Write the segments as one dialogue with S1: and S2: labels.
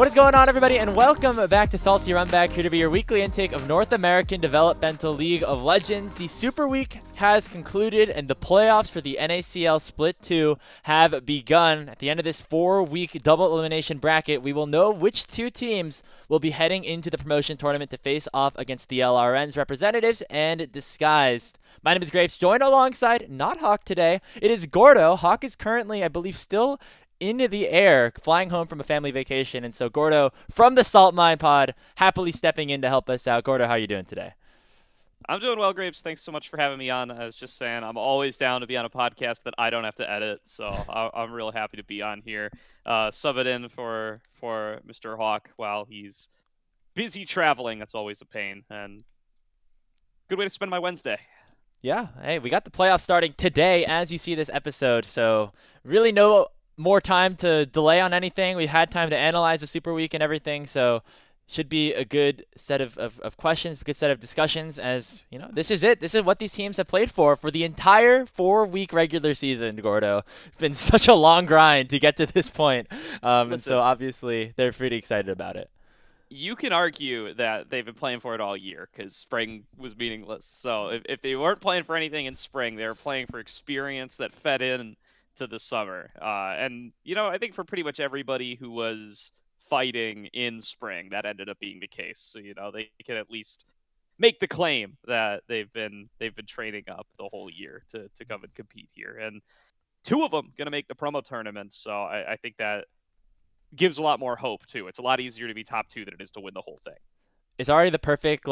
S1: What is going on, everybody, and welcome back to Salty Runback, here to be your weekly intake of North American Developmental League of Legends. The Super Week has concluded, and the playoffs for the NACL Split 2 have begun. At the end of this 4-week double elimination bracket, we will know which two teams will be heading into the promotion tournament to face off against the LRN's representatives and Disguised. My name is Grapes, joined alongside, not Hawk today, it is Gordo. Hawk is currently, I believe, still into the air, flying home from a family vacation. And so Gordo, from the Salt Mine Pod, happily stepping in to help us out. Gordo, how are you doing today?
S2: I'm doing well, Grapes. Thanks so much for having me on. I was just saying, I'm always down to be on a podcast that I don't have to edit, so I'm real happy to be on here. Sub it in for Mr. Hawk while he's busy traveling. That's always a pain, and good way to spend my Wednesday.
S1: Yeah, hey, we got the playoffs starting today as you see this episode, so really no more time to delay on anything. We had time to analyze the Super Week and everything, so should be a good set of questions, a good set of discussions, as you know, this is it. This is what these teams have played for the entire 4-week regular season, Gordo. It's been such a long grind to get to this point, and so obviously they're pretty excited about it.
S2: You can argue that they've been playing for it all year because spring was meaningless. So if they weren't playing for anything in spring, they were playing for experience that fed in to the summer. And, you know, I think for pretty much everybody who was fighting in spring, that ended up being the case. So, you know, they can at least make the claim that they've been training up the whole year to come and compete here. And two of them going to make the promo tournament. So I think that gives a lot more hope, too. It's a lot easier to be top two than it is to win the whole thing.
S1: It's already the perfect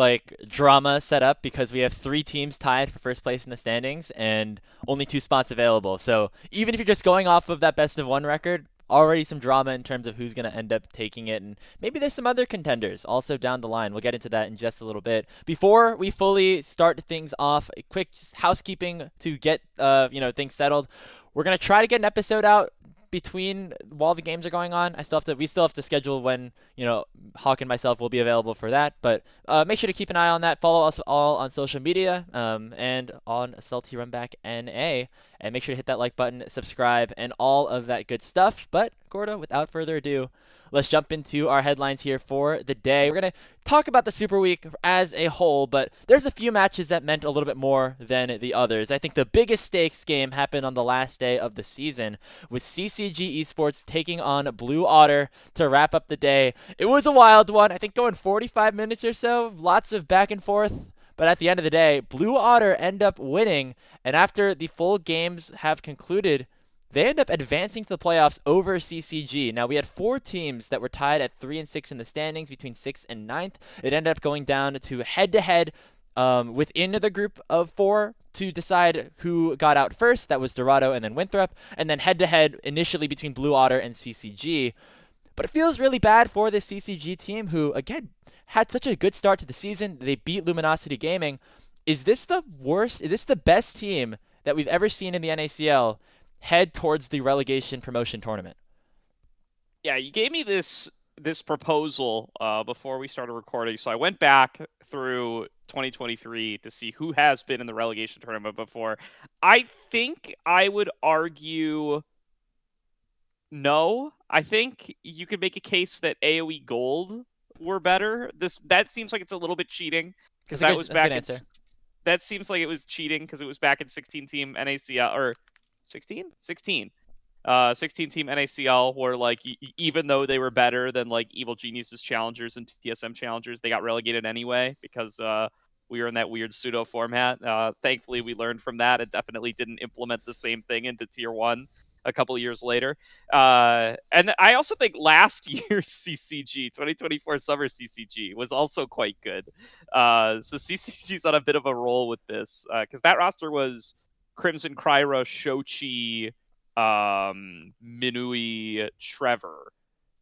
S1: drama set up because we have 3 teams tied for first place in the standings and only 2 spots available. So even if you're just going off of that best of 1 record, already some drama in terms of who's going to end up taking it, and maybe there's some other contenders also down the line. We'll get into that in just a little bit. Before we fully start things off, a quick housekeeping to get things settled. We're going to try to get an episode out between while the games are going on. We still have to schedule when, Hawk and myself will be available for that, but make sure to keep an eye on that. Follow us all on social media and on Salty Runback NA, and make sure to hit that like button, subscribe, and all of that good stuff. But Gordo, without further ado, let's jump into our headlines here for the day. We're going to talk about the Super Week as a whole, but there's a few matches that meant a little bit more than the others. I think the biggest stakes game happened on the last day of the season with CCG Esports taking on Blue Otter to wrap up the day. It was a wild one, I think going 45 minutes or so, lots of back and forth. But at the end of the day, Blue Otter end up winning, and after the full games have concluded, they end up advancing to the playoffs over CCG. Now, we had 4 teams that were tied at 3 and 6 in the standings between 6th and 9th. It ended up going down to head-to-head within the group of 4 to decide who got out first. That was Dorado and then Winthrop. And then head-to-head initially between Blue Otter and CCG. But it feels really bad for the CCG team who, again, had such a good start to the season. They beat Luminosity Gaming. Is this the worst? Is this the best team that we've ever seen in the NACL head towards the relegation promotion tournament?
S2: Yeah, you gave me this proposal before we started recording, so I went back through 2023 to see who has been in the relegation tournament before. I think I would argue no. I think you could make a case that AoE Gold were better. That seems like it's a little bit cheating because that was back in. That seems like it was cheating because it was back in 16-team NACL or 16 team NACL where even though they were better than Evil Genius's challengers and TSM challengers, they got relegated anyway because we were in that weird pseudo format. Thankfully we learned from that and definitely didn't implement the same thing into tier 1 a couple of years later. And I also think last year's CCG, 2024 summer CCG, was also quite good. So CCG's on a bit of a roll with this because that roster was Crimson, Kryra, Shochi, Minui, Trevor.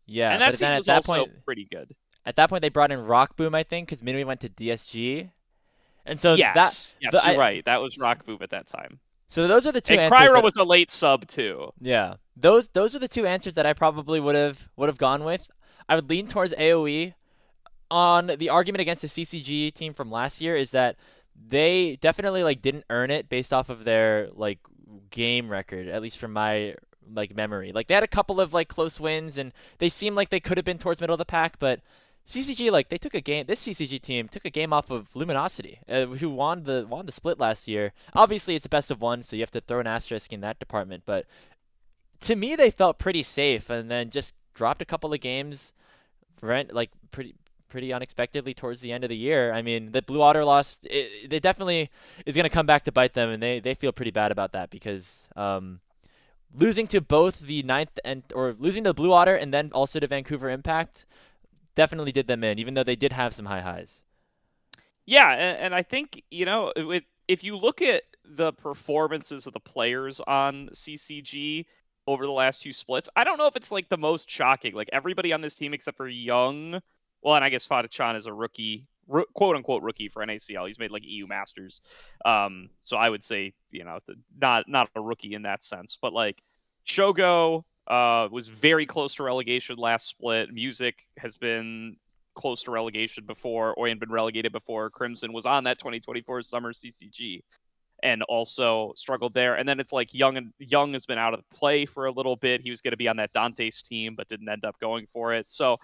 S1: Yeah,
S2: and that team was also pretty good.
S1: At that point, they brought in Rock Boom, I think, because Minui went to DSG. And so
S2: yes, you're right. That was Rock Boom at that time.
S1: So those are the 2
S2: and
S1: answers.
S2: Kryra was a late sub too.
S1: Yeah, those are the 2 answers that I probably would have gone with. I would lean towards AoE. On the argument against the CCG team from last year is that they definitely didn't earn it based off of their game record, at least from my like memory. Like they had a couple of like close wins, and they seemed like they could have been towards middle of the pack, but CCG, like they took a game. This CCG team took a game off of Luminosity, who won the split last year. Obviously, it's a best of one, so you have to throw an asterisk in that department. But to me, they felt pretty safe, and then just dropped a couple of games, like pretty unexpectedly towards the end of the year. I mean, the Blue Otter loss, they definitely is going to come back to bite them, and they feel pretty bad about that because losing to both the ninth or losing to Blue Otter and then also to Vancouver Impact definitely did them in, even though they did have some high highs.
S2: Yeah, and I think, if you look at the performances of the players on CCG over the last two splits, I don't know if it's like the most shocking. Like everybody on this team except for Young, well, and I guess Fata-chan is a rookie, quote unquote rookie for NACL. He's made like EU Masters. So I would say, not a rookie in that sense, but like Shogo was very close to relegation last split. Music has been close to relegation before, or had been relegated before. Crimson was on that 2024 summer CCG and also struggled there. And then it's like Young has been out of play for a little bit. He was going to be on that Dante's team, but didn't end up going for it. So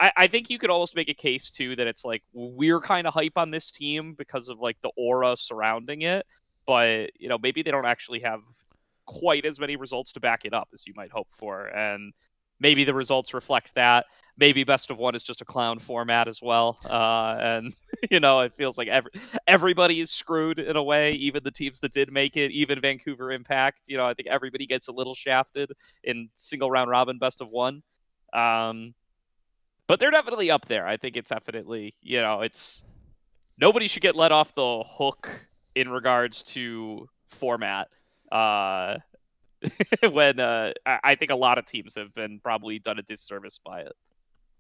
S2: I think you could almost make a case too that it's like we're kind of hype on this team because of like the aura surrounding it, but maybe they don't actually have quite as many results to back it up as you might hope for. And maybe the results reflect that. Maybe best of one is just a clown format as well. And, it feels like everybody is screwed in a way, even the teams that did make it, even Vancouver Impact. I think everybody gets a little shafted in single round robin best of one. But they're definitely up there. I think it's definitely, it's nobody should get let off the hook in regards to format. When I think a lot of teams have been probably done a disservice by it.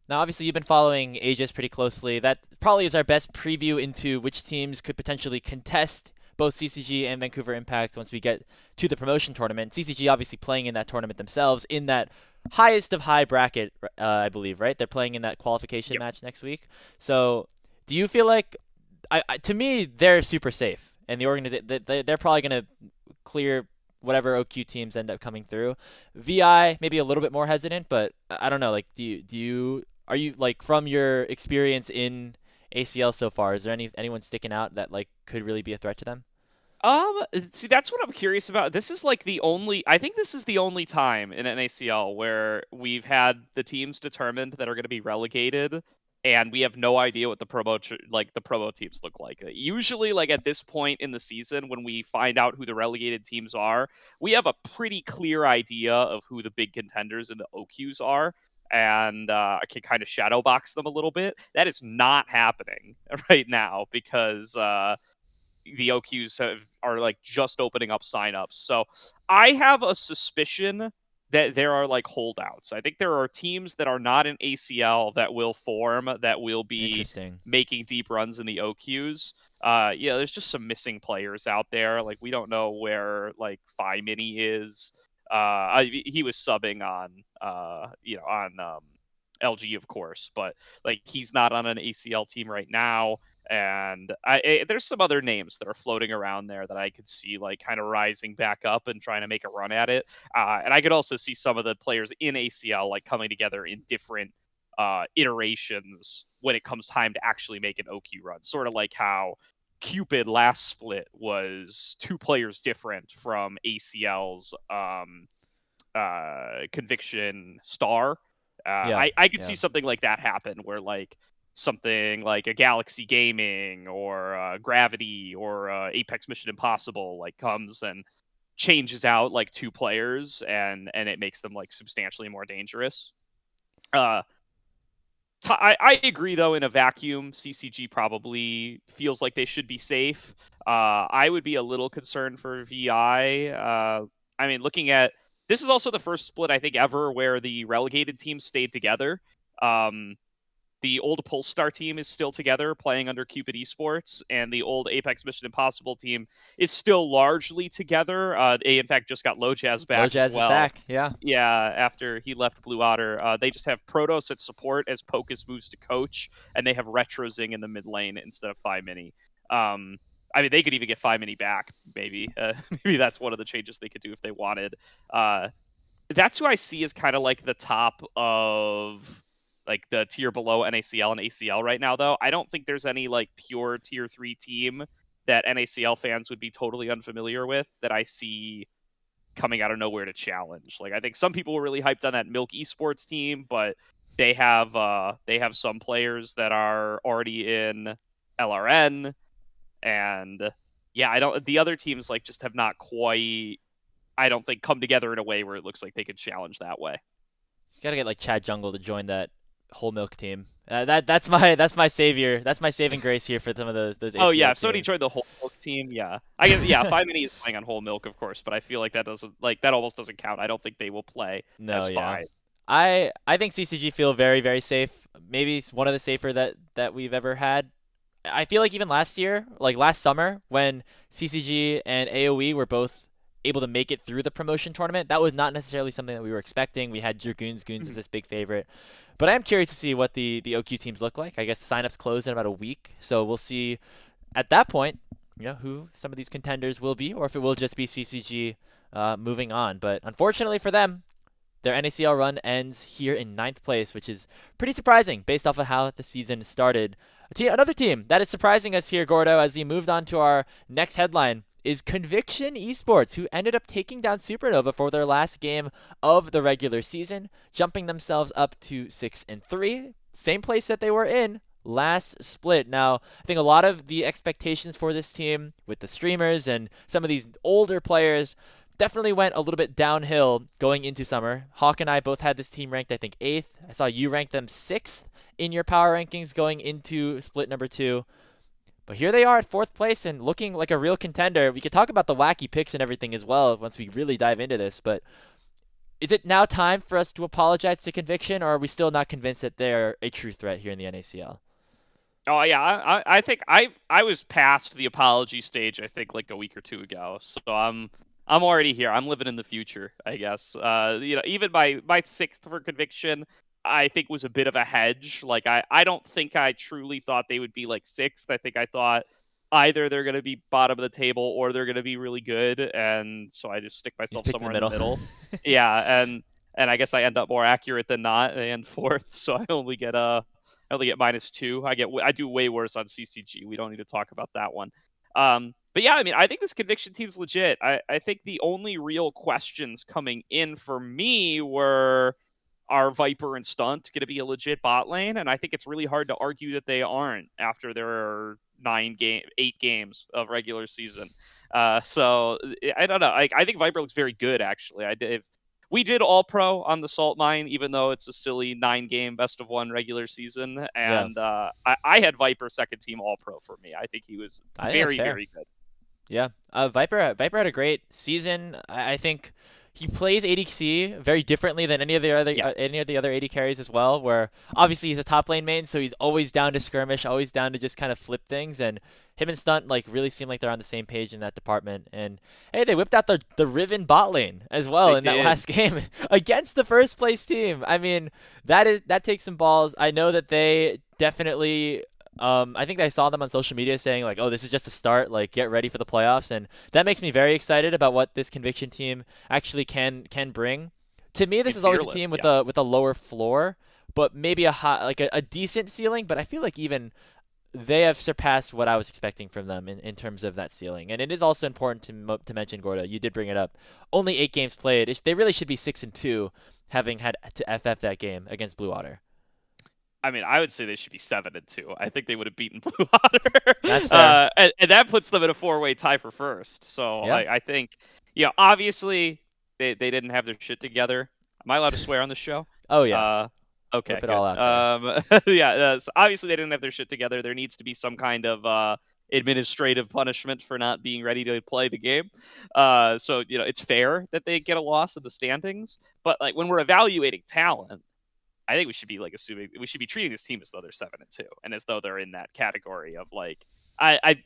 S1: Now, obviously, you've been following Aegis pretty closely. That probably is our best preview into which teams could potentially contest both CCG and Vancouver Impact once we get to the promotion tournament. CCG obviously playing in that tournament themselves in that highest of high bracket, I believe, right? They're playing in that qualification
S2: Yep.
S1: match next week. So, do you feel like, to me, they're super safe, and the organization they're probably going to clear whatever OQ teams end up coming through. VI maybe a little bit more hesitant, but I don't know. Like, are you like from your experience in ACL so far? Is there anyone sticking out that like could really be a threat to them?
S2: See, that's what I'm curious about. This is like I think this is the only time in NACL where we've had the teams determined that are going to be relegated, and we have no idea what the promo teams look like. Usually, like at this point in the season, when we find out who the relegated teams are, we have a pretty clear idea of who the big contenders in the OQs are. And I can kind of shadow box them a little bit. That is not happening right now because the OQs are like just opening up signups. So I have a suspicion that there are like holdouts. I think there are teams that are not in ACL that will form, that will be
S1: Interesting.
S2: making deep runs in the OQs. There's just some missing players out there. Like we don't know where like Phi Mini is. He was subbing on LG, of course, but like he's not on an ACL team right now. And there's some other names that are floating around there that I could see like kind of rising back up and trying to make a run at it. And I could also see some of the players in ACL like coming together in different iterations when it comes time to actually make an OQ run. Sort of like how Cupid last split was two players different from ACL's Conviction Star.
S1: Yeah.
S2: I could
S1: Yeah.
S2: see something like that happen where like something like a Galaxy Gaming or Gravity or Apex Mission Impossible like comes and changes out like two players and it makes them like substantially more dangerous. I agree though, in a vacuum, CCG probably feels like they should be safe. I would be a little concerned for VI. I mean, looking at this is also the first split I think ever where the relegated teams stayed together. The old Polestar team is still together playing under Cupid Esports, and the old Apex Mission Impossible team is still largely together. They, in fact, just got Lojaz back as
S1: Lojaz is
S2: well.
S1: back. Yeah.
S2: Yeah, after he left Blue Otter. They just have Protoss at support as Pocus moves to coach, and they have RetroZing in the mid lane instead of Phi Mini. I mean, they could even get Phi Mini back, maybe. Maybe that's one of the changes they could do if they wanted. that's who I see as kind of like the top of like the tier below NACL and ACL right now, though. I don't think there's any like pure tier 3 team that NACL fans would be totally unfamiliar with that I see coming out of nowhere to challenge. Like, I think some people were really hyped on that Milk Esports team, but they have some players that are already in LRN, and yeah, I don't. The other teams like just have not quite, I don't think, come together in a way where it looks like they could challenge that way.
S1: You gotta get like Chad Jungle to join that whole milk team. That's my savior. That's my saving grace here for some of those
S2: Oh
S1: ACL
S2: yeah, if somebody
S1: teams.
S2: joined the whole milk team, yeah, I guess yeah. 5 Mini is playing on whole milk, of course, but I feel like that doesn't like that almost doesn't count. I don't think they will play
S1: No,
S2: as
S1: yeah.
S2: 5.
S1: I think CCG feel very very safe. Maybe it's one of the safer that we've ever had. I feel like even last year, like last summer, when CCG and AOE were both able to make it through the promotion tournament, that was not necessarily something that we were expecting. We had Dragoons Goons as this big favorite. But I am curious to see what the OQ teams look like. I guess signups close in about a week, so we'll see at that point, who some of these contenders will be, or if it will just be CCG moving on. But unfortunately for them, their NACL run ends here in ninth place, which is pretty surprising based off of how the season started. Another team that is surprising us here, Gordo, as we moved on to our next headline, is Conviction Esports, who ended up taking down Supernova for their last game of the regular season, jumping themselves up to 6-3, same place that they were in last split. Now, I think a lot of the expectations for this team with the streamers and some of these older players definitely went a little bit downhill going into summer. Hawk and I both had this team ranked, I think, 8th. I saw you rank them 6th in your power rankings going into split number 2. But here they are at 4th place and looking like a real contender. We could talk about the wacky picks and everything as well once we really dive into this. But is it now time for us to apologize to Conviction, or are we still not convinced that they're a true threat here in the NACL?
S2: Oh yeah, I think I was past the apology stage. I think like a week or two ago. So I'm already here. I'm living in the future, I guess. Even my 6th for Conviction, I think was a bit of a hedge. Like I don't think I truly thought they would be like 6th. I think I thought either they're going to be bottom of the table or they're going to be really good, and so I just stick
S1: Just
S2: myself
S1: picked in the
S2: somewhere in the
S1: middle.
S2: middle. Yeah, and I guess I end up more accurate than not and 4th, so I only get -2. I do way worse on CCG. We don't need to talk about that one. But yeah, I mean, I think this Conviction team's legit. I think the only real questions coming in for me were, are Viper and Stunt going to be a legit bot lane? And I think it's really hard to argue that they aren't after there are 8 games of regular season. So I don't know. I think Viper looks very good, actually. We did all pro on the Salt Mine, even though it's a silly 9-game best of 1 regular season.
S1: Yeah,
S2: And I had Viper second team all pro for me. I think he was
S1: I think that's
S2: very,
S1: fair.
S2: very good.
S1: Yeah, Viper had a great season. I think he plays ADC very differently than
S2: Yes.
S1: any of the other AD carries as well. Where obviously he's a top lane main, so he's always down to skirmish, always down to just kind of flip things. And him and Stunt like really seem like they're on the same page in that department. And hey, they whipped out the Riven bot lane as well
S2: They
S1: in that
S2: did.
S1: last game against the first place team. I mean, that takes some balls. I know that they definitely I think I saw them on social media saying like, "Oh, this is just a start. Like, get ready for the playoffs," and that makes me very excited about what this Conviction team actually can bring. To me, this
S2: And
S1: is always a
S2: fearless.
S1: team
S2: Yeah.
S1: with a lower floor, but maybe a high, like a decent ceiling. But I feel like even they have surpassed what I was expecting from them in terms of that ceiling. And it is also important to mention, Gordo. You did bring it up. Only 8 games played. They really should be 6-2, having had to FF that game against Blue Water.
S2: I mean, I would say they should be 7-2. I think they would have beaten Blue Otter,
S1: That's fair.
S2: and that puts them in a 4-way tie for first. So
S1: Yeah.
S2: I think, obviously they didn't have their shit together. Am I allowed to swear on this show?
S1: Oh yeah.
S2: Uh, okay,
S1: Whip it all
S2: good.
S1: out there.
S2: Yeah, so obviously they didn't have their shit together. There needs to be some kind of administrative punishment for not being ready to play the game. So it's fair that they get a loss in the standings, but like when we're evaluating talent, I think we should be like assuming we should be treating this team as though they're 7-2 and as though they're in that category of like I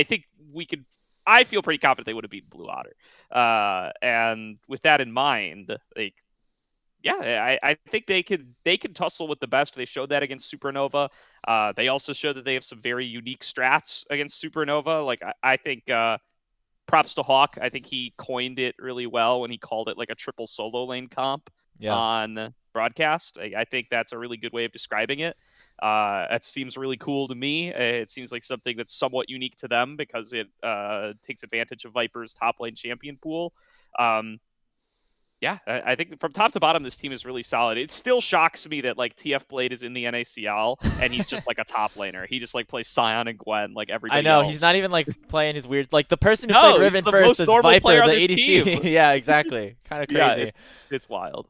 S2: think we could. I feel pretty confident they would have beaten Blue Otter. And with that in mind, like yeah, I think they could tussle with the best. They showed that against Supernova. They also showed that they have some very unique strats against Supernova. Like I think props to Hawk. I think he coined it really well when he called it like a triple solo lane comp
S1: Yeah.
S2: on broadcast. I think that's a really good way of describing it. That seems really cool to me. It seems like something that's somewhat unique to them because it takes advantage of Viper's top lane champion pool. Um, yeah, I think from top to bottom, this team is really solid. It still shocks me that like TF Blade is in the NACL and he's just like a top laner. He just like plays Sion and Gwen like
S1: I
S2: everybody
S1: know he's
S2: else.
S1: not even like playing his weird. Like the person who played
S2: No, he's
S1: Riven
S2: the
S1: first
S2: most
S1: is
S2: normal
S1: Viper,
S2: player on
S1: the
S2: this
S1: ADC.
S2: team.
S1: Yeah, exactly. Kind of
S2: Yeah,
S1: crazy.
S2: it's wild.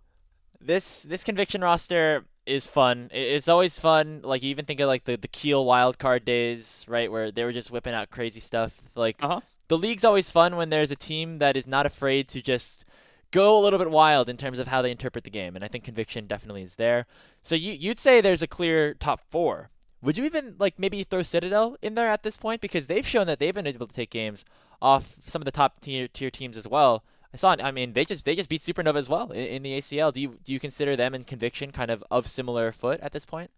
S1: This conviction roster is fun. It's always fun. Like you even think of like the Keel wildcard days, right, where they were just whipping out crazy stuff. Like
S2: Uh-huh.
S1: the league's always fun when there's a team that is not afraid to just go a little bit wild in terms of how they interpret the game, and I think conviction definitely is there. So you'd say there's a clear top four. Would you even like maybe throw Citadel in there at this point because they've shown that they've been able to take games off some of the top tier teams as well. I saw. I mean, they just beat Supernova as well in the ACL. Do you consider them in conviction kind of similar foot at this point?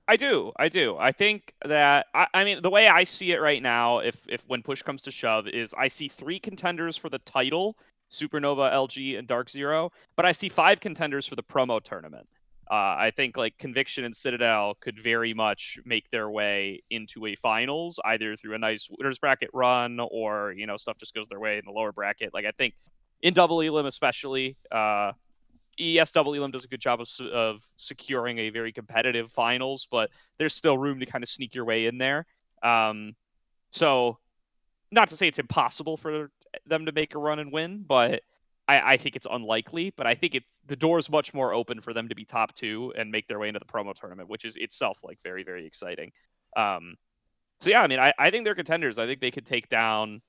S2: I do. I do. I think that I mean the way I see it right now, if when push comes to shove, is I see three contenders for the title, Supernova, LG, and Dark Zero, but I see five contenders for the promo tournament. I think like Conviction and Citadel could very much make their way into a finals, either through a nice winners bracket run or stuff just goes their way in the lower bracket. Like I think in double elim especially, ESW Elam does a good job of securing a very competitive finals, but there's still room to kind of sneak your way in there. So, not to say it's impossible for them to make a run and win, but I think it's unlikely. But I think the door is much more open for them to be top two and make their way into the promo tournament, which is itself like very, very exciting. So yeah, I mean, I think they're contenders. I think they could take down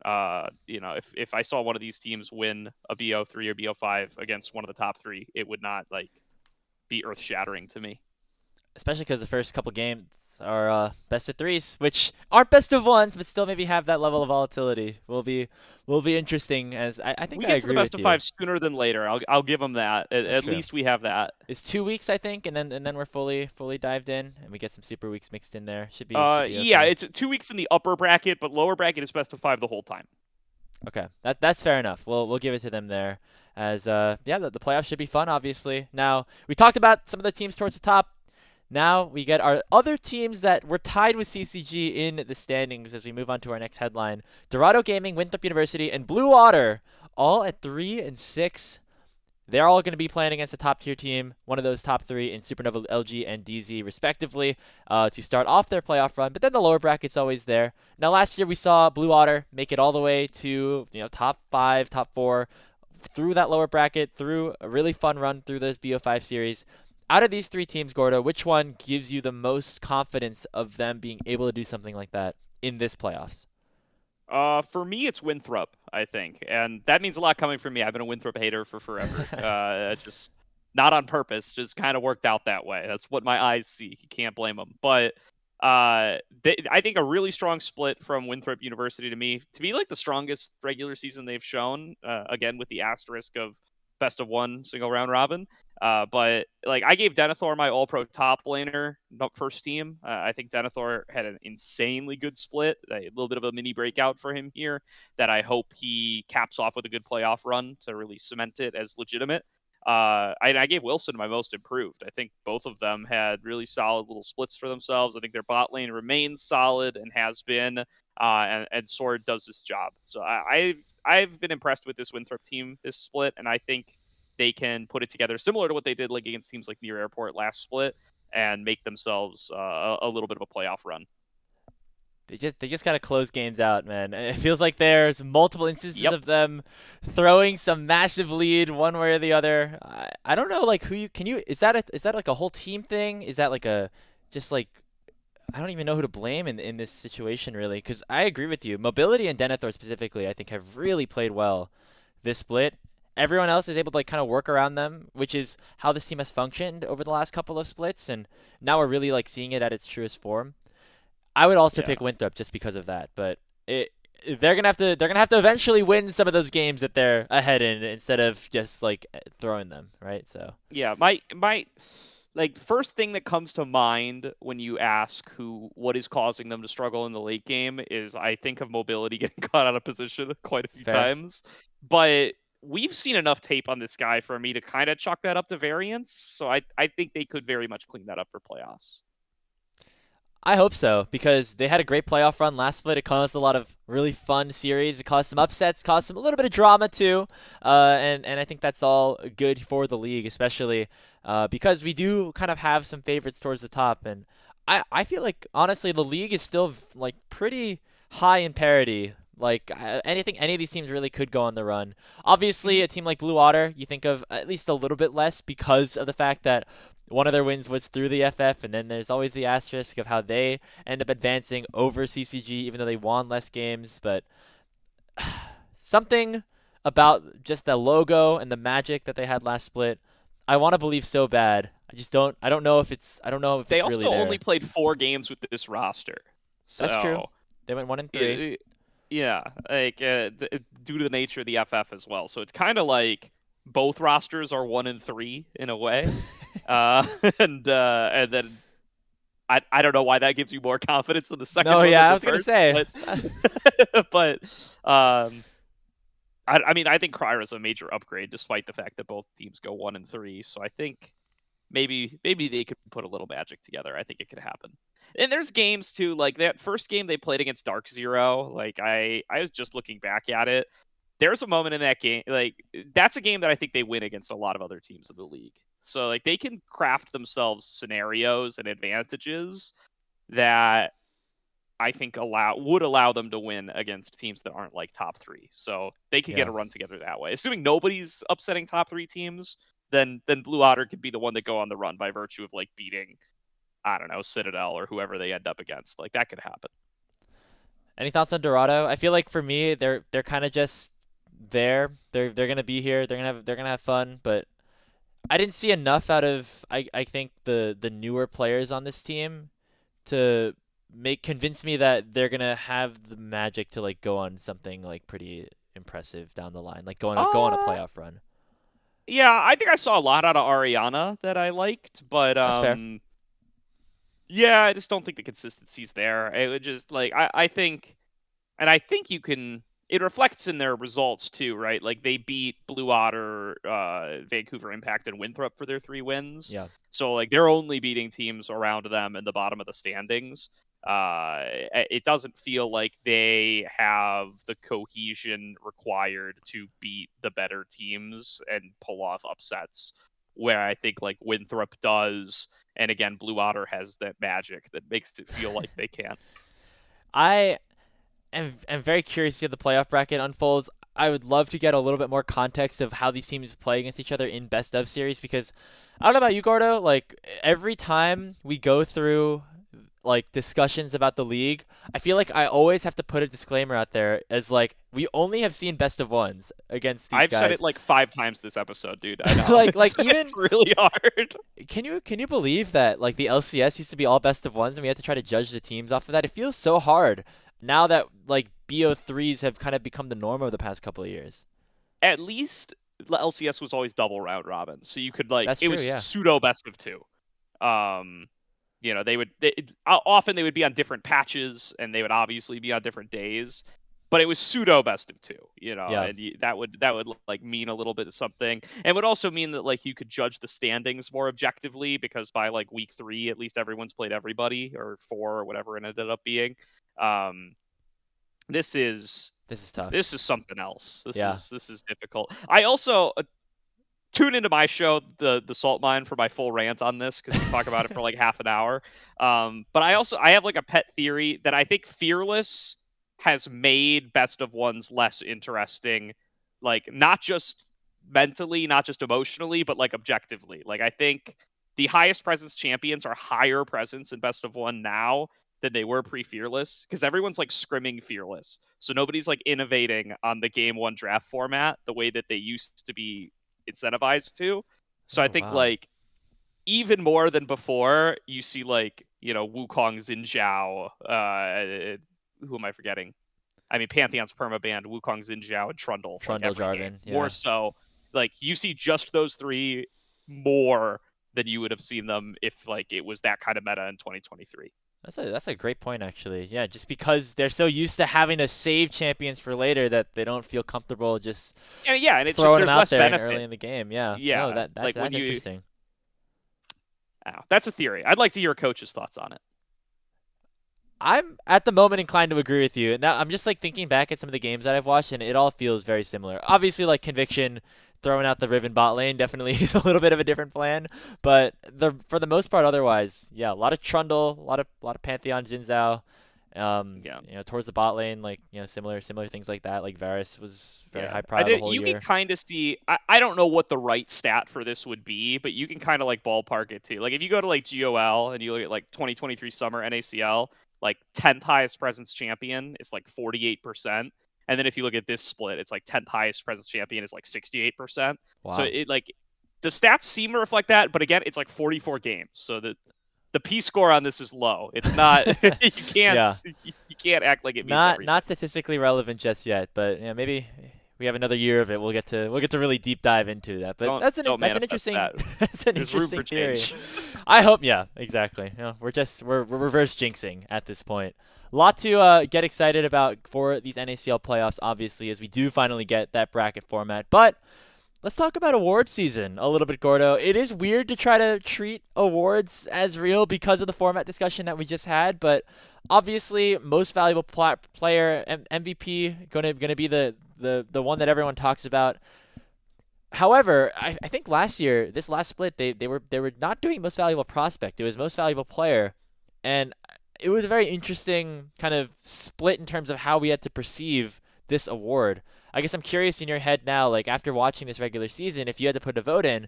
S2: if I saw one of these teams win a BO3 or BO5 against one of the top three, it would not like be earth shattering to me.
S1: Especially because the first couple games are best of threes, which aren't best of ones, but still maybe have that level of volatility. Will be interesting. As I think
S2: We
S1: I
S2: get to the
S1: agree
S2: best
S1: with
S2: of
S1: you.
S2: five sooner than later. I'll give them that.
S1: That's
S2: At
S1: true.
S2: least we have that.
S1: It's 2 weeks, I think, and then we're fully dived in, and we get some super weeks mixed in there. Should be
S2: Yeah,
S1: okay.
S2: it's 2 weeks in the upper bracket, but lower bracket is best of five the whole time.
S1: Okay, that's fair enough. We'll give it to them there. As yeah, the playoffs should be fun. Obviously, now we talked about some of the teams towards the top. Now we get our other teams that were tied with CCG in the standings as we move on to our next headline. Dorado Gaming, Winthrop University, and Blue Water all at 3-6. They're all going to be playing against a top tier team, one of those top three in Supernova, LG, and DZ, respectively, to start off their playoff run. But then the lower bracket's always there. Now, last year we saw Blue Water make it all the way to top five, top four, through that lower bracket, through a really fun run through this BO5 series. Out of these three teams, Gordo, which one gives you the most confidence of them being able to do something like that in this playoffs?
S2: For me, it's Winthrop, I think, and that means a lot coming from me. I've been a Winthrop hater for forever. Just not on purpose, just kind of worked out that way. That's what my eyes see. You can't blame them. But I think a really strong split from Winthrop University to be like the strongest regular season they've shown. Again, with the asterisk of best of one single round robin. But like I gave Denethor my all pro top laner first team. I think Denethor had an insanely good split, a little bit of a mini breakout for him here that I hope he caps off with a good playoff run to really cement it as legitimate. I gave Wilson my most improved. I think both of them had really solid little splits for themselves. I think their bot lane remains solid and has been, and Sword does this job. So I've been impressed with this Winthrop team this split, and I think they can put it together similar to what they did like against teams like Near Airport last split and make themselves a little bit of a playoff run.
S1: They just gotta close games out, man. It feels like there's multiple instances
S2: Yep.
S1: of them throwing some massive lead one way or the other. I don't know, like who you can you is that like a whole team thing? Is that like a just like I don't even know who to blame in this situation really? Because I agree with you. Mobility and Denethor specifically, I think have really played well this split. Everyone else is able to like kind of work around them, which is how this team has functioned over the last couple of splits, and now we're really like seeing it at its truest form. I would also
S2: Yeah.
S1: pick Winthrop just because of that, but they're gonna have to eventually win some of those games that they're ahead in instead of just like throwing them, right? So
S2: Yeah. My like first thing that comes to mind when you ask what is causing them to struggle in the late game is I think of mobility getting caught out of position quite a few
S1: Fair.
S2: times. But we've seen enough tape on this guy for me to kind of chalk that up to variance. So I think they could very much clean that up for playoffs.
S1: I hope so, because they had a great playoff run last split. It caused a lot of really fun series. It caused some upsets, caused some a little bit of drama too, and I think that's all good for the league, especially because we do kind of have some favorites towards the top, and I feel like honestly the league is still like pretty high in parity. Like anything, any of these teams really could go on the run. Obviously, a team like Blue Water, you think of at least a little bit less because of the fact that one of their wins was through the FF, and then there's always the asterisk of how they end up advancing over CCG, even though they won less games. But something about just the logo and the magic that they had last split, I want to believe so bad. I just don't. I don't know if it's. I don't know if
S2: They
S1: it's really
S2: also only
S1: there.
S2: played 4 games with this roster,
S1: That's true.
S2: so
S1: They went 1-3.
S2: yeah, like due to the nature of the FF as well. So it's kind of like both rosters are 1-3 in a way, uh, and then I don't know why that gives you more confidence in the second
S1: No,
S2: one than
S1: yeah, I
S2: the
S1: was gonna
S2: first,
S1: say.
S2: but but I mean I think Kryra's a major upgrade despite the fact that both teams go 1-3. So I think maybe they could put a little magic together. I think it could happen. And there's games too, like that first game they played against Dark Zero. Like I was just looking back at it. There's a moment in that game, like that's a game that I think they win against a lot of other teams in the league. So like they can craft themselves scenarios and advantages that I think would allow them to win against teams that aren't like top 3. So they could get
S1: Yeah.
S2: a run together that way. Assuming nobody's upsetting top 3 teams, then Blue Otter could be the one that go on the run by virtue of like beating, I don't know, Citadel or whoever they end up against. Like that could happen.
S1: Any thoughts on Dorado? I feel like for me, they're kind of just there. They're gonna be here. They're gonna have fun, but I didn't see enough out of I think the newer players on this team to make convince me that they're gonna have the magic to like go on something like pretty impressive down the line, like go on a
S2: Uh
S1: playoff run.
S2: yeah, I think I saw a lot out of Ariana that I liked, but
S1: That's fair.
S2: yeah, I just don't think the consistency's there. It would just like I think, and I think you can. It reflects in their results too, right? Like they beat Blue Otter, Vancouver Impact, and Winthrop for their 3 wins.
S1: Yeah.
S2: So like they're only beating teams around them in the bottom of the standings. It doesn't feel like they have the cohesion required to beat the better teams and pull off upsets. Where I think like Winthrop does, and again, Blue Otter has that magic that makes it feel like they can.
S1: I am very curious to see how the playoff bracket unfolds. I would love to get a little bit more context of how these teams play against each other in best of series because I don't know about you, Gordo. Like every time we go through like discussions about the league, I feel like I always have to put a disclaimer out there as like we only have seen best of ones against these
S2: I've said it
S1: guys.
S2: like 5 times this episode, dude. I know.
S1: Like even
S2: It's really hard.
S1: can you believe that like the LCS used to be all best of ones and we had to try to judge the teams off of that? It feels so hard now that like BO3s have kind of become the norm over the past couple of years.
S2: At least LCS was always double round robin, so you could like
S1: That's
S2: it
S1: true,
S2: was
S1: yeah.
S2: pseudo best of 2. Um, often they would be on different patches and they would obviously be on different days, but it was pseudo best of 2.
S1: Yeah.
S2: And that would like mean a little bit of something, and would also mean that like you could judge the standings more objectively because by like week 3 at least everyone's played everybody, or 4 or whatever it ended up being. Um, this is
S1: This is tough.
S2: this is something else.
S1: Yeah.
S2: This is difficult. I also tune into my show, the Salt Mine, for my full rant on this because we talk about it for like half an hour. But I have like a pet theory that I think Fearless has made best of ones less interesting, like not just mentally, not just emotionally, but like objectively. Like I think the highest presence champions are higher presence in best of one now than they were pre-Fearless because everyone's like scrimming Fearless. So nobody's like innovating on the game 1 draft format the way that they used to be incentivized to. So I
S1: Oh
S2: think
S1: wow.
S2: like even more than before, you see like, Wukong Xin who am I forgetting? I mean, Pantheon's permabanned Wukong Xin and Trundle like
S1: Trundle
S2: every game.
S1: Jarvan,
S2: More
S1: yeah.
S2: so, like you see just those 3 more than you would have seen them if like it was that kind of meta in 2023.
S1: That's a great point, actually. Yeah, just because they're so used to having to save champions for later that they don't feel comfortable just
S2: Yeah, and it's just
S1: throwing them
S2: there's
S1: out
S2: less
S1: there early
S2: benefit.
S1: in the game. Yeah. No,
S2: Yeah,
S1: that's
S2: like when
S1: that's
S2: you,
S1: interesting.
S2: that's a theory. I'd like to hear a coach's thoughts on it.
S1: I'm at the moment inclined to agree with you. And now I'm just like thinking back at some of the games that I've watched, and it all feels very similar. Obviously, like Conviction throwing out the Riven bot lane definitely is a little bit of a different plan, but for the most part, otherwise, yeah, a lot of Trundle, a lot of Pantheon Xin Zhao.
S2: Yeah.
S1: Towards the bot lane, like similar things like that. Like Varus was very high
S2: I
S1: prio the
S2: did.
S1: whole
S2: You can
S1: year.
S2: kind of see. I don't know what the right stat for this would be, but you can kind of like ballpark it too. Like if you go to like GOL and you look at like 2023 summer NACL, like 10th highest presence champion is like 48%, and then if you look at this split, it's like 10th highest presence champion is like 68%. So
S1: Wow.
S2: it like the stats seem to reflect that, but again, it's like 44 games, so the P score on this is low. It's not. you can't.
S1: Yeah.
S2: You can't act like it means
S1: Not
S2: everything.
S1: not statistically relevant just yet, but yeah, maybe we have another year of it. We'll get to really deep dive into that. But
S2: Don't
S1: that's an
S2: manifest
S1: interesting
S2: that.
S1: that's an
S2: There's room
S1: interesting
S2: for
S1: theory.
S2: change.
S1: I hope, yeah, exactly. We're reverse jinxing at this point. A lot to get excited about for these NACL playoffs, obviously, as we do finally get that bracket format. But let's talk about award season a little bit, Gordo. It is weird to try to treat awards as real because of the format discussion that we just had, but obviously, most valuable player, MVP, gonna be the one that everyone talks about. However, I think last year, this last split, they were not doing most valuable prospect. It was most valuable player, and it was a very interesting kind of split in terms of how we had to perceive this award. I guess I'm curious in your head now, like after watching this regular season, if you had to put a vote in,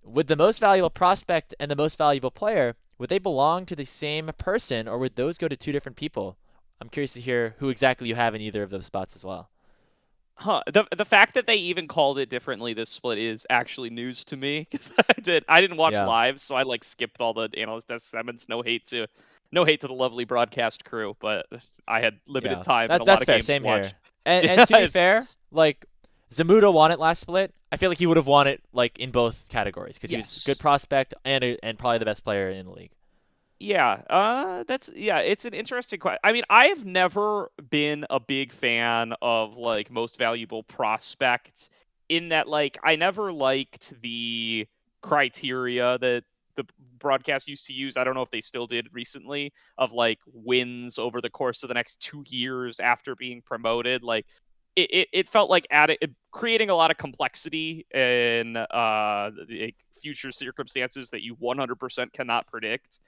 S1: would the most valuable prospect and the most valuable player, would they belong to the same person, or would those go to two different people? I'm curious to hear who exactly you have in either of those spots as well.
S2: Huh. The fact that they even called it differently this split is actually news to me because I didn't watch
S1: Yeah.
S2: live, so I like skipped all the analyst assessments. No hate to the lovely broadcast crew, but I had limited
S1: Yeah,
S2: time and
S1: that's
S2: a lot
S1: that's
S2: of
S1: fair.
S2: games to
S1: Same
S2: watch.
S1: here. And to be
S2: Yeah,
S1: fair, like Zamudo won it last split. I feel like he would have won it like in both categories because he was a good
S2: yes.
S1: prospect and probably the best player in the league.
S2: Yeah, it's an interesting question. I mean, I have never been a big fan of like most valuable prospect in that like I never liked the criteria that the broadcast used to use. I don't know if they still did recently of like wins over the course of the next 2 years after being promoted. Like it felt like creating a lot of complexity in like future circumstances that you 100% cannot predict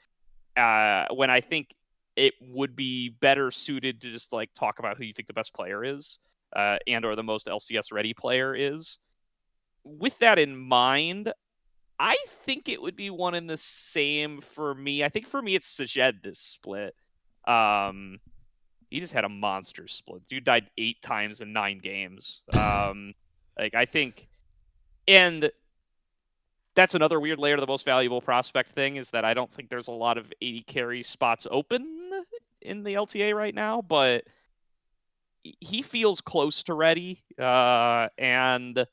S2: when I think it would be better suited to just like talk about who you think the best player is, and or the most LCS ready player is. With that in mind, I think it would be one and the same for me. I think for me it's Sajed this split. Um, he just had a monster split. Dude died 8 times in 9 games. Like I think, and that's another weird layer to the most valuable prospect thing is that I don't think there's a lot of 80 carry spots open in the LTA right now, but he feels close to ready. And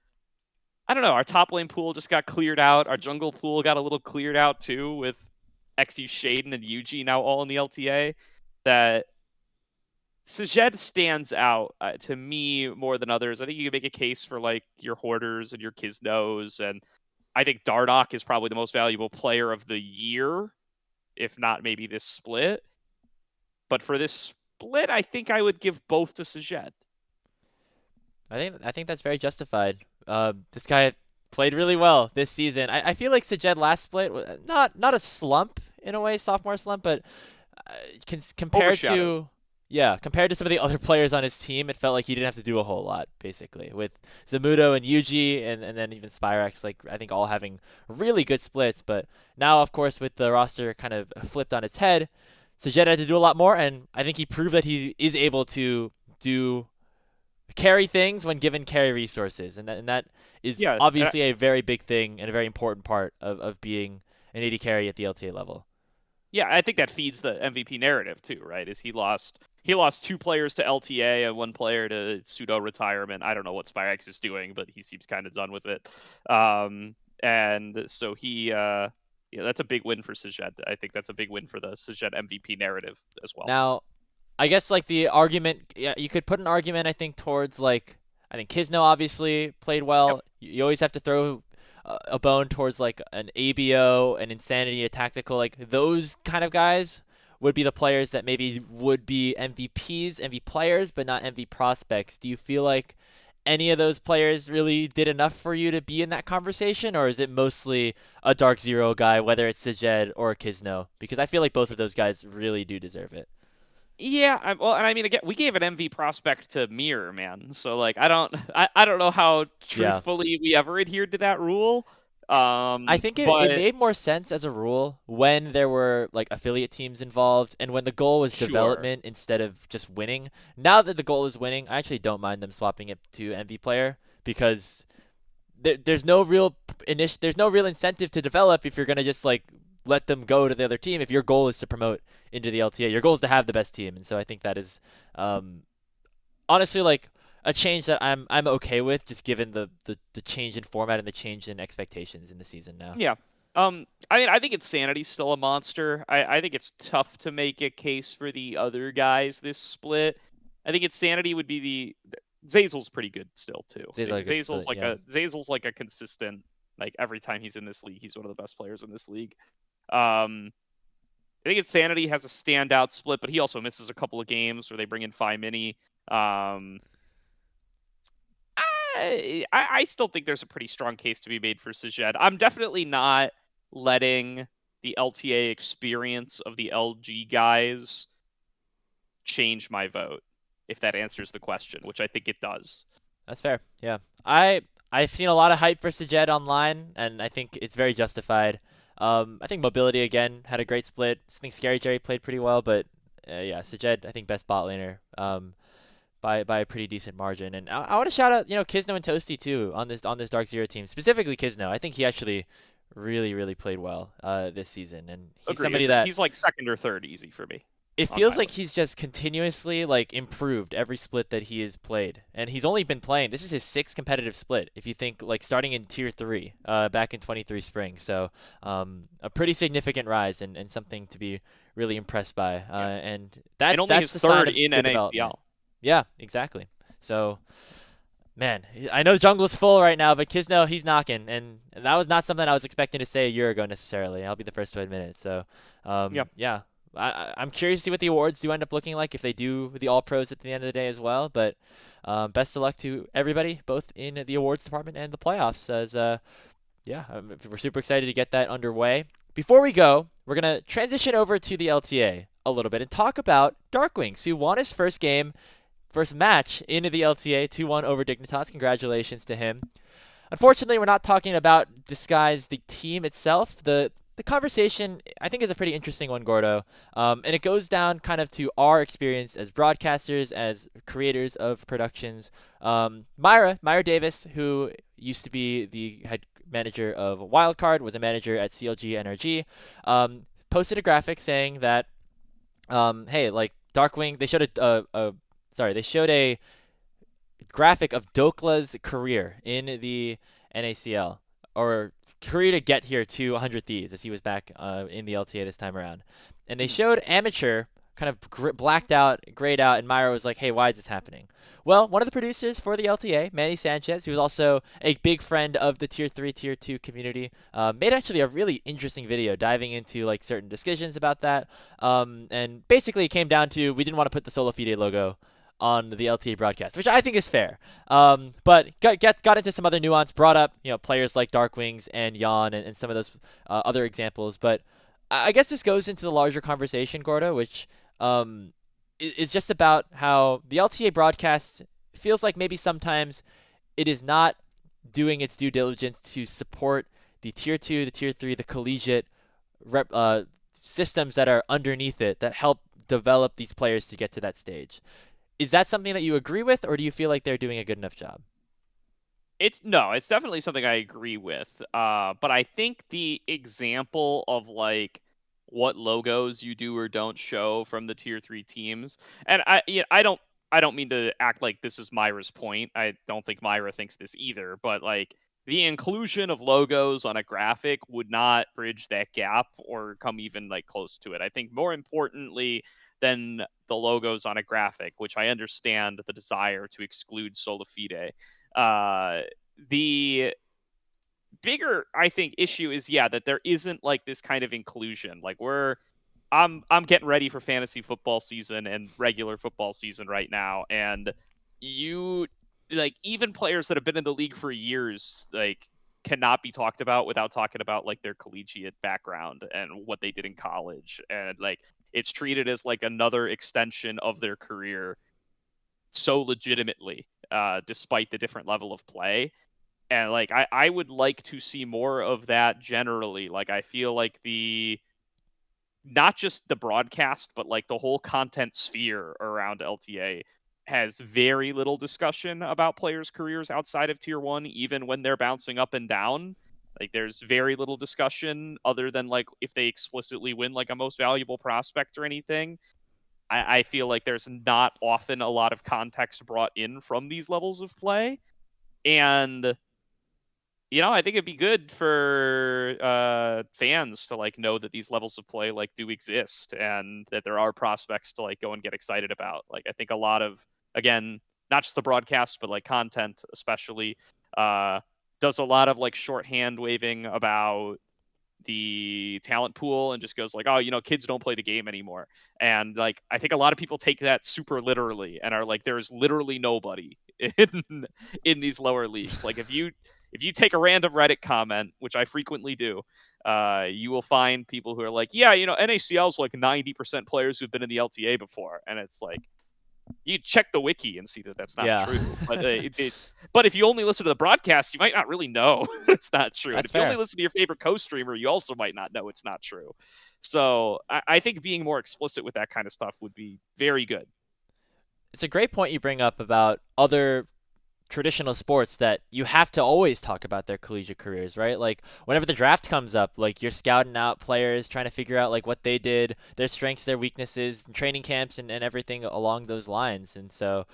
S2: I don't know, our top lane pool just got cleared out. Our jungle pool got a little cleared out too with XU Shaden and Yuji now all in the LTA. That Sajed stands out to me more than others. I think you can make a case for like your Hoarders and your Kisnos, and I think Dardoch is probably the most valuable player of the year, if not maybe this split. But for this split, I think I would give both to Sajed.
S1: I think that's very justified. This guy played really well this season. I feel like Sajed last split was not a slump in a way, sophomore slump, but compared
S2: Overshadowed.
S1: to compared to some of the other players on his team, it felt like he didn't have to do a whole lot basically with Zamudo and Yuji and then even Spyrex, like I think all having really good splits. But now, of course, with the roster kind of flipped on its head, Sajed had to do a lot more, and I think he proved that he is able to do carry things when given carry resources, and that is
S2: Yeah,
S1: obviously a very big thing and a very important part of being an AD carry at the LTA level.
S2: yeah, I think that feeds the MVP narrative too, right? Is he lost 2 players to LTA and 1 player to pseudo retirement. I don't know what Spyrex is doing, but he seems kind of done with it. And so yeah, that's a big win for Szeged. I think that's a big win for the Szeged MVP narrative as well.
S1: Now, I guess like the argument, yeah, you could put an argument I think towards like I think Kisno obviously played
S2: Yep.
S1: well. You always have to throw a bone towards like an ABO, an Insanity, a Tactical, like those kind of guys would be the players that maybe would be MVPs, MV players, but not MV prospects. Do you feel like any of those players really did enough for you to be in that conversation, or is it mostly a Dark Zero guy, whether it's Sajed or Kisno? Because I feel like both of those guys really do deserve it.
S2: Yeah, well, and I mean, again, we gave an MV prospect to Mirror, man. So like, I don't know how
S1: Yeah.
S2: truthfully we ever adhered to that rule.
S1: I think it
S2: But
S1: made more sense as a rule when there were like affiliate teams involved and when the goal was
S2: sure,
S1: development instead of just winning. Now that the goal is winning, I actually don't mind them swapping it to MV player because there's no real there's no real incentive to develop if you're gonna just like let them go to the other team if your goal is to promote into the LTA. Your goal is to have the best team, and so I think that is um, honestly like a change that I'm okay with, just given the change in format and the change in expectations in the season now.
S2: yeah. I mean, I think Insanity's still a monster. I think it's tough to make a case for the other guys this split. I think Insanity would be the Zazel's pretty good still too.
S1: Seems like it's
S2: Zazel's like
S1: yeah.
S2: a consistent, like every time he's in this league, he's one of the best players in this league. Um, I think Insanity has a standout split, but he also misses a couple of games where they bring in Phi Mini. Um, I still think there's a pretty strong case to be made for Szeged. I'm definitely not letting the LTA experience of the LG guys change my vote, if that answers the question, which I think it does.
S1: That's fair. Yeah. I've seen a lot of hype for Sajed online, and I think it's very justified. I think Mobility again had a great split. I think Scary Jerry played pretty well, but yeah, Sajed I think best bot laner. By a pretty decent margin. And I want to shout out Kisno and Toasty too on this Dark Zero team, specifically Kisno. I think he actually really played well this season, and he's somebody
S2: Agree.
S1: that
S2: He's like second or third easy for me
S1: it
S2: on my
S1: feels like
S2: list.
S1: he's just continuously like improved every split that he has played, and he's only been playing. This is his sixth competitive split. If you think like starting in tier 3, back in 23 spring, so a pretty significant rise and something to be really impressed by.
S2: Yeah.
S1: And
S2: And only
S1: that's
S2: his
S1: the sign
S2: third
S1: of
S2: in
S1: good development.
S2: NACL.
S1: Yeah, exactly. So man, I know jungle's full right now, but Kisno, he's knocking, and that was not something I was expecting to say a year ago necessarily. I'll be the first to admit it. So,
S2: Yeah.
S1: yeah, I'm curious to see what the awards do end up looking like if they do the All Pros at the end of the day as well. But best of luck to everybody, both in the awards department and the playoffs. As yeah, we're super excited to get that underway. Before we go, we're gonna transition over to the LTA a little bit and talk about Darkwings, who won his first match into the LTA 2-1 over Dignitas. Congratulations to him. Unfortunately, we're not talking about Disguise, the team itself. The conversation, I think, is a pretty interesting one, Gordo. And it goes down kind of to our experience as broadcasters, as creators of productions. Myra Davis, who used to be the head manager of Wildcard, was a manager at CLG NRG, posted a graphic saying that, hey, like Darkwing, they showed a graphic of Dokla's career in the NACL, or career to get here to 100 Thieves, as he was back in the LTA this time around. And they showed Amateur kind of blacked out, grayed out, and Myra was like, hey, why is this happening? Well, one of the producers for the LTA, Manny Sanchez, who was also a big friend of the Tier 3, Tier 2 community, made actually a really interesting video diving into like certain decisions about that. And basically it came down to we didn't want to put the Solo Fide logo on the LTA broadcast, which I think is fair. But got into some other nuance, brought up players like Darkwings and Yon and some of those other examples. But I guess this goes into the larger conversation, Gordo, which is just about how the LTA broadcast feels like maybe sometimes it is not doing its due diligence to support the tier 2, the tier 3, the collegiate systems that are underneath it that help develop these players to get to that stage. Is that something that you agree with, or do you feel like they're doing a good enough job?
S2: It's definitely something I agree with. But I think the example of like what logos you do or don't show from the tier 3 teams, and I don't mean to act like this is Myra's point. I don't think Myra thinks this either, but like the inclusion of logos on a graphic would not bridge that gap or come even like close to it. I think more importantly than the logos on a graphic, which I understand the desire to exclude sola fide, the bigger I think issue is that there isn't like this kind of inclusion. Like I'm getting ready for fantasy football season and regular football season right now, and you like even players that have been in the league for years like cannot be talked about without talking about like their collegiate background and what they did in college, and like it's treated as like another extension of their career so legitimately, despite the different level of play. And like I would like to see more of that generally. Like I feel like the not just the broadcast, but like the whole content sphere around LTA has very little discussion about players' careers outside of tier one, even when they're bouncing up and down. Like there's very little discussion other than like if they explicitly win like a most valuable prospect or anything. I feel like there's not often a lot of context brought in from these levels of play. And I think it'd be good for fans to like know that these levels of play like do exist and that there are prospects to like go and get excited about. Like I think a lot of, again, not just the broadcast but like content especially, does a lot of like shorthand waving about the talent pool and just goes like, oh, kids don't play the game anymore. And like I think a lot of people take that super literally and are like, there's literally nobody in these lower leagues. Like if you take a random Reddit comment, which I frequently do, you will find people who are like, yeah, NACL's like 90% players who've been in the LTA before. And it's like, you check the wiki and see that that's not
S1: Yeah.
S2: true. But but if you only listen to the broadcast, you might not really know it's not true. And
S1: That's
S2: if you only
S1: fair.
S2: listen to your favorite co-streamer, you also might not know it's not true. So I think being more explicit with that kind of stuff would be very good.
S1: It's a great point you bring up about other traditional sports that you have to always talk about their collegiate careers, right? Like whenever the draft comes up, like you're scouting out players, trying to figure out like what they did, their strengths, their weaknesses, and training camps and everything along those lines. And so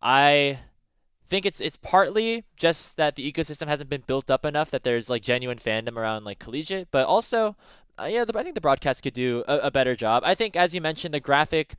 S1: I think it's partly just that the ecosystem hasn't been built up enough that there's like genuine fandom around like collegiate, but also I think the broadcast could do a better job. I think, as you mentioned, the graphic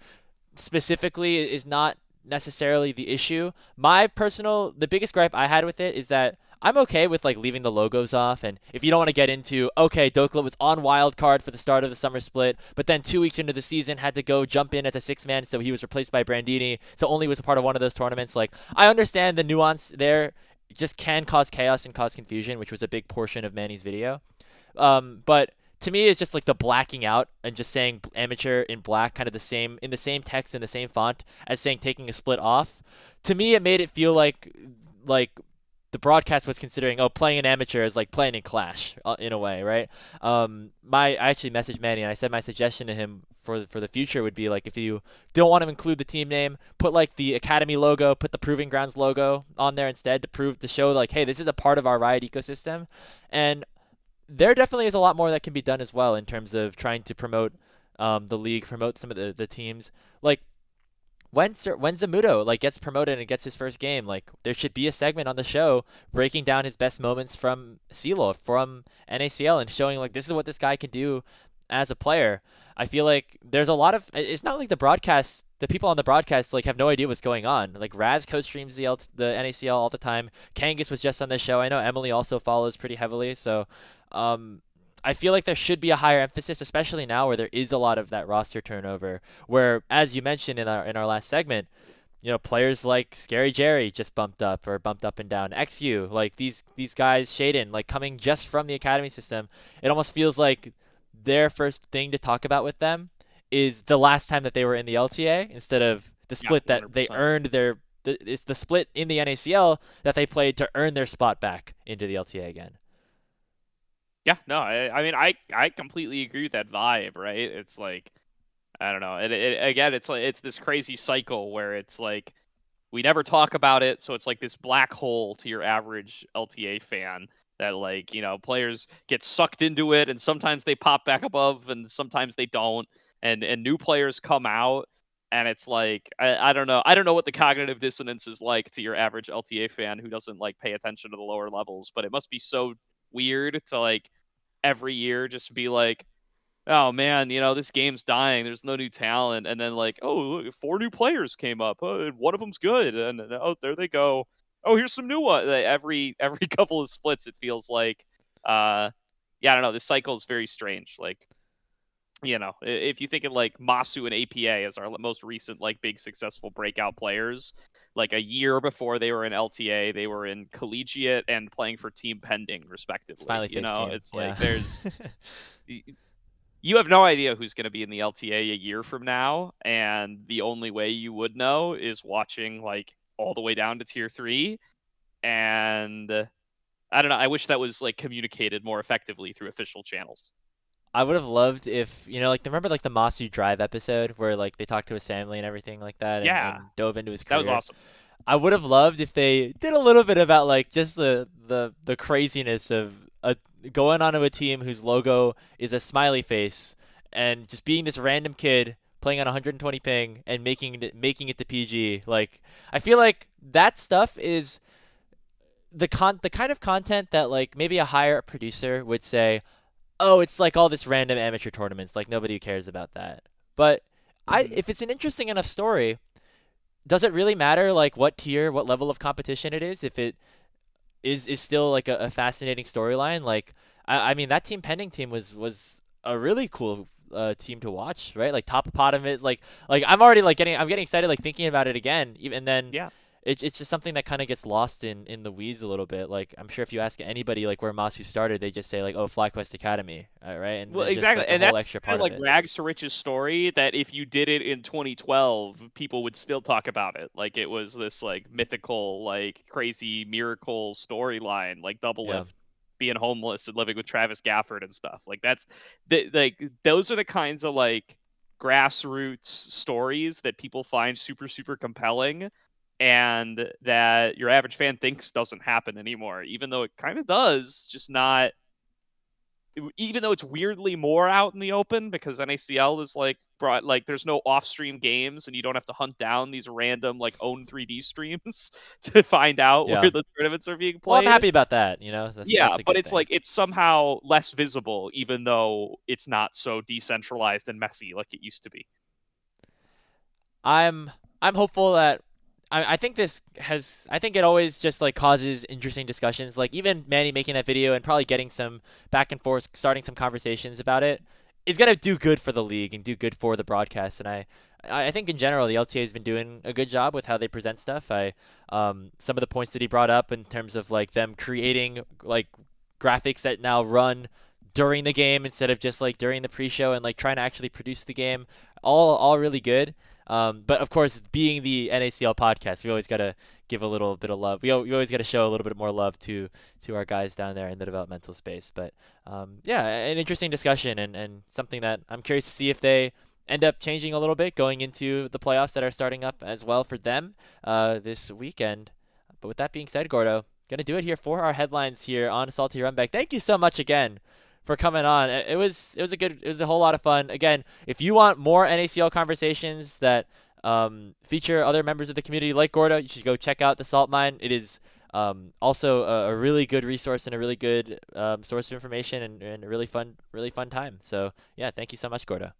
S1: specifically is not necessarily the issue. The biggest gripe I had with it is that I'm okay with like leaving the logos off, and if you don't want to get into, okay, Dokla was on wild card for the start of the summer split, but then 2 weeks into the season had to go jump in as a six man, so he was replaced by Brandini, so only was a part of one of those tournaments. Like I understand the nuance there, just can cause chaos and cause confusion, which was a big portion of Manny's video. But to me, it's just like the blacking out and just saying amateur in black, kind of the same in the same text in the same font as saying taking a split off. To me, it made it feel like the broadcast was considering playing an amateur as like playing in Clash in a way, right? I actually messaged Manny and I said my suggestion to him for the future would be like if you don't want to include the team name, put like the academy logo, put the Proving Grounds logo on there instead to show like, hey, this is a part of our Riot ecosystem. And there definitely is a lot more that can be done as well in terms of trying to promote the league, promote some of the teams. Like when Zamudo like gets promoted and gets his first game, like there should be a segment on the show breaking down his best moments from CLOL, from NACL, and showing like this is what this guy can do as a player. I feel like there's a lot of it's not like the people on the broadcast like have no idea what's going on. Like Raz co-streams the NACL all the time. Kangas was just on the show. I know Emily also follows pretty heavily, so um, I feel like there should be a higher emphasis, especially now where there is a lot of that roster turnover. Where, as you mentioned in our last segment, players like Scary Jerry just bumped up or bumped up and down. XU, like these guys, Shaden, like coming just from the academy system, it almost feels like their first thing to talk about with them is the last time that they were in the LTA instead of the
S2: Yeah,
S1: split that they
S2: 100%.
S1: earned it's the split in the NACL that they played to earn their spot back into the LTA again.
S2: Yeah, no, I mean, I completely agree with that vibe, right? It's like, I don't know. Again, it's like, it's this crazy cycle where it's like, we never talk about it. So it's like this black hole to your average LTA fan that like, players get sucked into it and sometimes they pop back above and sometimes they don't. And new players come out. And it's like, I don't know. I don't know what the cognitive dissonance is like to your average LTA fan who doesn't like pay attention to the lower levels, but it must be so weird to like every year just be like, oh man, this game's dying. There's no new talent, and then like, oh, look, 4 new players came up. Oh, one of them's good, and oh, there they go. Oh, here's some new one. Like, every couple of splits, it feels like, yeah, I don't know. This cycle is very strange. Like, if you think of like Masu and APA as our most recent like big successful breakout players, like a year before they were in LTA, they were in collegiate and playing for Team Pending respectively.
S1: Smiley face team.
S2: It's like there's you have no idea who's going to be in the LTA a year from now, and the only way you would know is watching like all the way down to tier 3. And I don't know, I wish that was like communicated more effectively through official channels.
S1: I would have loved if, like, remember like the Masu Drive episode where like they talked to his family and everything like that, and dove into his career.
S2: That was awesome.
S1: I would have loved if they did a little bit about like just the craziness of going onto a team whose logo is a smiley face and just being this random kid playing on 120 ping and making it to PG. Like, I feel like that stuff is the kind of content that like maybe a higher producer would say, oh, it's like all this random amateur tournaments, like nobody cares about that. But if it's an interesting enough story, does it really matter like what tier, what level of competition it is? If it is still like a fascinating storyline. Like, I mean, that Team Pending team was a really cool team to watch, right? Like top of pot of it, like I'm already like I'm getting excited like thinking about it again. Even then,
S2: yeah.
S1: It's just something that kind of gets lost in the weeds a little bit. Like, I'm sure if you ask anybody like where Masu started, they just say like, oh, FlyQuest Academy, right? And
S2: well, exactly,
S1: just, like,
S2: and
S1: whole
S2: that's
S1: extra part
S2: like
S1: of it.
S2: rags to riches story that if you did it in 2012, people would still talk about it. Like it was this like mythical, like crazy miracle storyline, like Double Lift being homeless and living with Travis Gafford and stuff. Like like those are the kinds of like grassroots stories that people find super, super compelling, and that your average fan thinks doesn't happen anymore, even though it kind of does, just not, even though it's weirdly more out in the open because NACL is like brought, like there's no off-stream games and you don't have to hunt down these random like own 3D streams to find out where the tournaments are being played.
S1: Well, I'm happy about that, that's
S2: but it's
S1: thing.
S2: like it's somehow less visible, even though it's not so decentralized and messy like it used to be.
S1: I'm hopeful that I think it always just like causes interesting discussions. Like even Manny making that video and probably getting some back and forth, starting some conversations about it is gonna do good for the league and do good for the broadcast. And I think in general the LTA has been doing a good job with how they present stuff. Some of the points that he brought up in terms of like them creating like graphics that now run during the game instead of just like during the pre-show, and like trying to actually produce the game, all really good. But of course, being the NACL podcast, we always gotta give a little bit of love. We always gotta show a little bit more love to our guys down there in the developmental space. But yeah, an interesting discussion and something that I'm curious to see if they end up changing a little bit going into the playoffs that are starting up as well for them this weekend. But with that being said, Gordo, gonna do it here for our headlines here on Salty Runback. Thank you so much again for coming on. It was a whole lot of fun. Again, if you want more NACL conversations that feature other members of the community like Gordo, you should go check out the Salt Mine. It is also a really good resource and a really good source of information and a really fun time. So yeah, thank you so much, Gordo.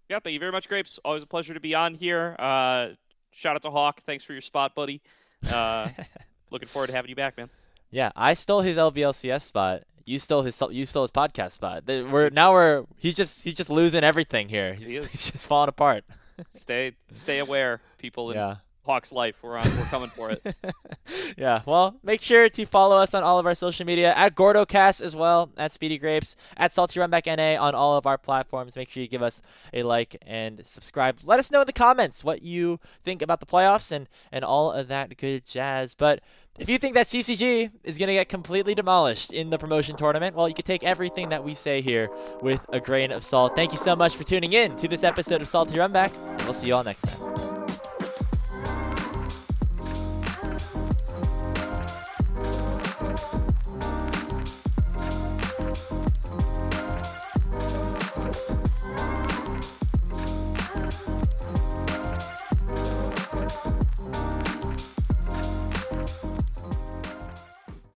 S2: Yeah, thank you very much, Grapes. Always a pleasure to be on here. Shout out to Hawk. Thanks for your spot, buddy. Looking forward to having you back, man.
S1: Yeah, I stole his LVLCS spot. You stole his podcast spot. He's just losing everything here. He's just falling apart.
S2: Stay aware, people in Hawk's life. We're coming for it.
S1: Yeah. Well, make sure to follow us on all of our social media at GordoCast as well, at Speedy Grapes, at Salty Runback NA on all of our platforms. Make sure you give us a like and subscribe. Let us know in the comments what you think about the playoffs and all of that good jazz. But if you think that CCG is going to get completely demolished in the promotion tournament, well, you can take everything that we say here with a grain of salt. Thank you so much for tuning in to this episode of Salty Runback, and we'll see you all next time.